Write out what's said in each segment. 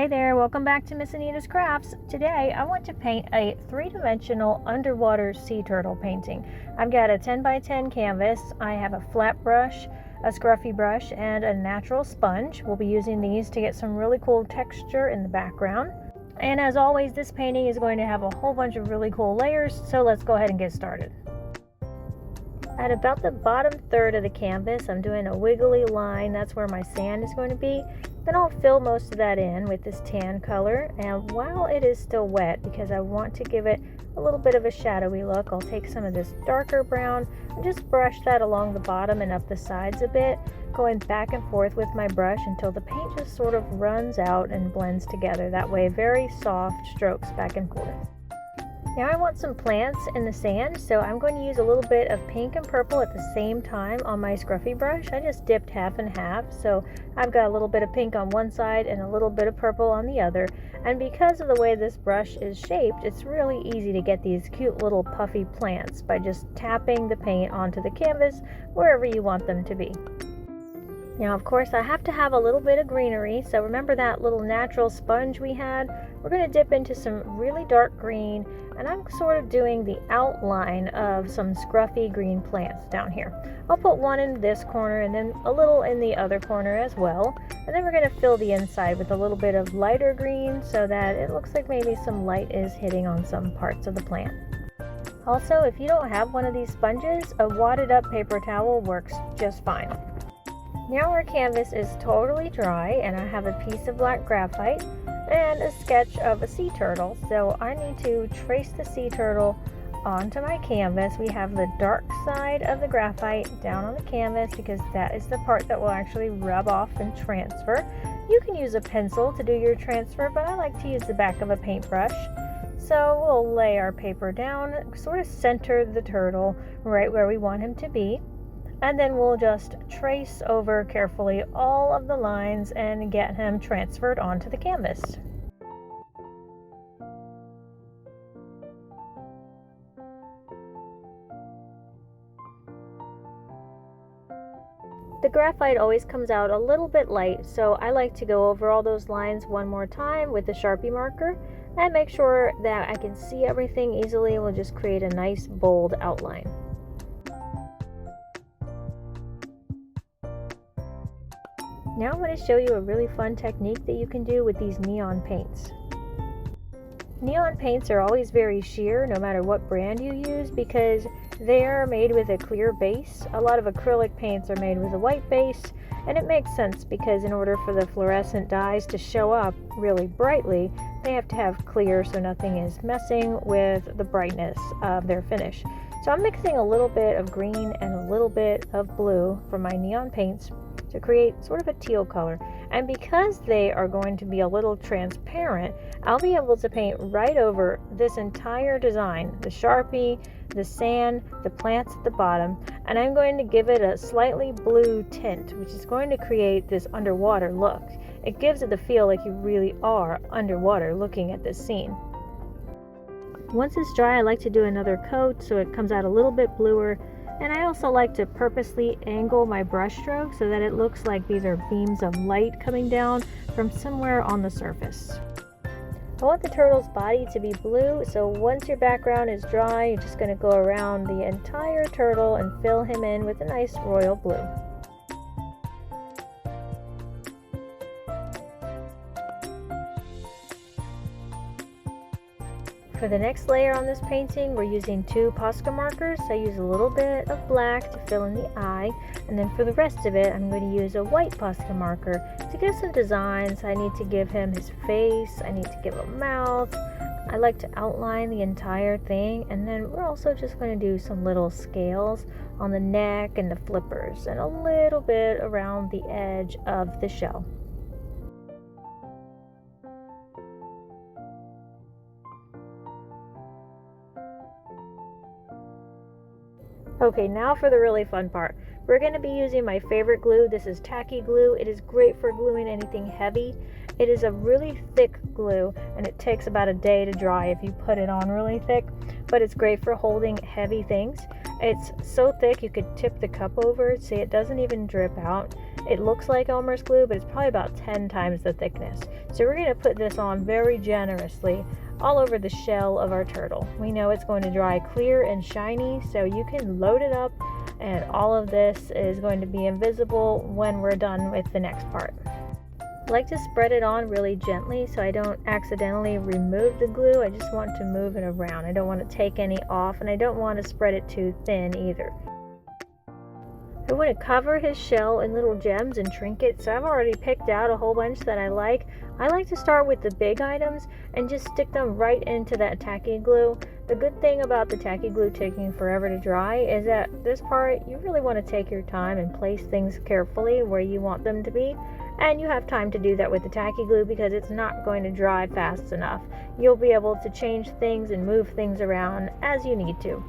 Hey there, welcome back to Miss Anita's Crafts. Today I want to paint a three-dimensional underwater sea turtle painting. I've got a 10 by 10 canvas. I have a flat brush, a scruffy brush, and a natural sponge. We'll be using these to get some really cool texture in the background. And as always, this painting is going to have a whole bunch of really cool layers, so let's go ahead and get started. At about the bottom third of the canvas, I'm doing a wiggly line. That's where my sand is going to be. Then I'll fill most of that in with this tan color. And while it is still wet, because I want to give it a little bit of a shadowy look, I'll take some of this darker brown and just brush that along the bottom and up the sides a bit, going back and forth with my brush until the paint just sort of runs out and blends together. That way, very soft strokes back and forth. Now I want some plants in the sand, so I'm going to use a little bit of pink and purple at the same time on my scruffy brush. I just dipped half and half, so I've got a little bit of pink on one side and a little bit of purple on the other. And because of the way this brush is shaped, it's really easy to get these cute little puffy plants by just tapping the paint onto the canvas wherever you want them to be. Now, of course, I have to have a little bit of greenery, so remember that little natural sponge we had? We're going to dip into some really dark green, and I'm sort of doing the outline of some scruffy green plants down here. I'll put one in this corner and then a little in the other corner as well, and then we're going to fill the inside with a little bit of lighter green so that it looks like maybe some light is hitting on some parts of the plant. Also, if you don't have one of these sponges, a wadded up paper towel works just fine. Now our canvas is totally dry, and I have a piece of black graphite and a sketch of a sea turtle. So I need to trace the sea turtle onto my canvas. We have the dark side of the graphite down on the canvas because that is the part that will actually rub off and transfer. You can use a pencil to do your transfer, but I like to use the back of a paintbrush. So we'll lay our paper down, sort of center the turtle right where we want him to be. And then we'll just trace over carefully all of the lines and get him transferred onto the canvas. The graphite always comes out a little bit light, so I like to go over all those lines one more time with the Sharpie marker and make sure that I can see everything easily. We'll just create a nice bold outline. Now I'm going to show you a really fun technique that you can do with these neon paints. Neon paints are always very sheer no matter what brand you use because they are made with a clear base. A lot of acrylic paints are made with a white base, and it makes sense because in order for the fluorescent dyes to show up really brightly, they have to have clear so nothing is messing with the brightness of their finish. So I'm mixing a little bit of green and a little bit of blue from my neon paints to create sort of a teal color. And because they are going to be a little transparent, I'll be able to paint right over this entire design, the Sharpie, the sand, the plants at the bottom, and I'm going to give it a slightly blue tint, which is going to create this underwater look. It gives it the feel like you really are underwater looking at this scene. Once it's dry, I like to do another coat so it comes out a little bit bluer. And I also like to purposely angle my brush stroke so that it looks like these are beams of light coming down from somewhere on the surface. I want the turtle's body to be blue, so once your background is dry, you're just going to go around the entire turtle and fill him in with a nice royal blue. For the next layer on this painting, we're using two Posca markers. I use a little bit of black to fill in the eye, and then for the rest of it, I'm going to use a white Posca marker to give some designs. I need to give him his face, I need to give a mouth. I like to outline the entire thing, and then we're also just going to do some little scales on the neck and the flippers, and a little bit around the edge of the shell. Okay, now for the really fun part. We're going to be using my favorite glue. This is tacky glue. It is great for gluing anything heavy. It is a really thick glue, and it takes about a day to dry if you put it on really thick, but it's great for holding heavy things. It's so thick you could tip the cup over, see it doesn't even drip out. It looks like Elmer's glue, but it's probably about 10 times the thickness. So we're going to put this on very generously all over the shell of our turtle. We know it's going to dry clear and shiny, so you can load it up, and all of this is going to be invisible when we're done with the next part. I like to spread it on really gently so I don't accidentally remove the glue. I just want to move it around. I don't want to take any off, and I don't want to spread it too thin either. I want to cover his shell in little gems and trinkets, so I've already picked out a whole bunch that I like. I like to start with the big items and just stick them right into that tacky glue. The good thing about the tacky glue taking forever to dry is that this part, you really want to take your time and place things carefully where you want them to be. And you have time to do that with the tacky glue because it's not going to dry fast enough. You'll be able to change things and move things around as you need to.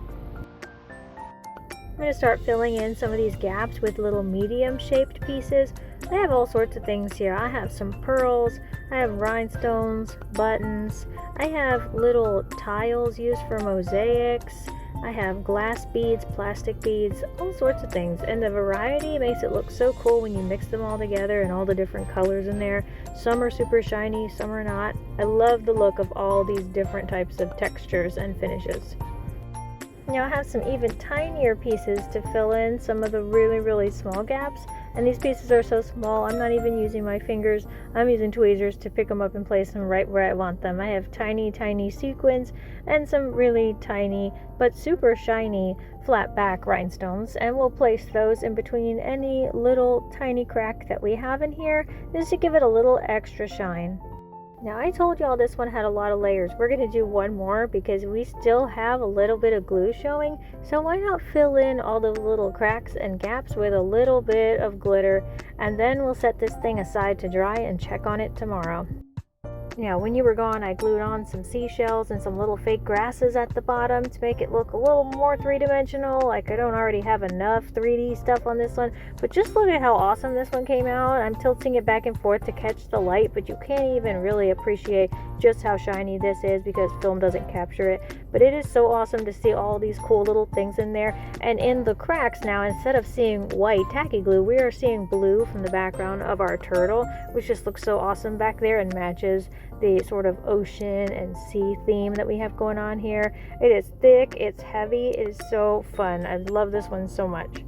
I'm going to start filling in some of these gaps with little medium shaped pieces. I have all sorts of things here. I have some pearls, I have rhinestones, buttons, I have little tiles used for mosaics, I have glass beads, plastic beads, all sorts of things. And the variety makes it look so cool when you mix them all together and all the different colors in there. Some are super shiny, some are not. I love the look of all these different types of textures and finishes. Now I have some even tinier pieces to fill in some of the really small gaps, and these pieces are so small I'm not even using my fingers. I'm using tweezers to pick them up and place them right where I want them. I have tiny sequins and some really tiny but super shiny flat back rhinestones, and we'll place those in between any little tiny crack that we have in here just to give it a little extra shine. Now I told y'all this one had a lot of layers. We're going to do one more because we still have a little bit of glue showing, so why not fill in all the little cracks and gaps with a little bit of glitter, and then we'll set this thing aside to dry and check on it tomorrow. Now, when you were gone, I glued on some seashells and some little fake grasses at the bottom to make it look a little more three-dimensional. Like I don't already have enough 3D stuff on this one, but just look at how awesome this one came out. I'm tilting it back and forth to catch the light, but you can't even really appreciate just how shiny this is because film doesn't capture it. But it is so awesome to see all these cool little things in there. And in the cracks now, instead of seeing white tacky glue, we are seeing blue from the background of our turtle, which just looks so awesome back there and matches the sort of ocean and sea theme that we have going on here. It is thick, it's heavy, it is so fun. I love this one so much.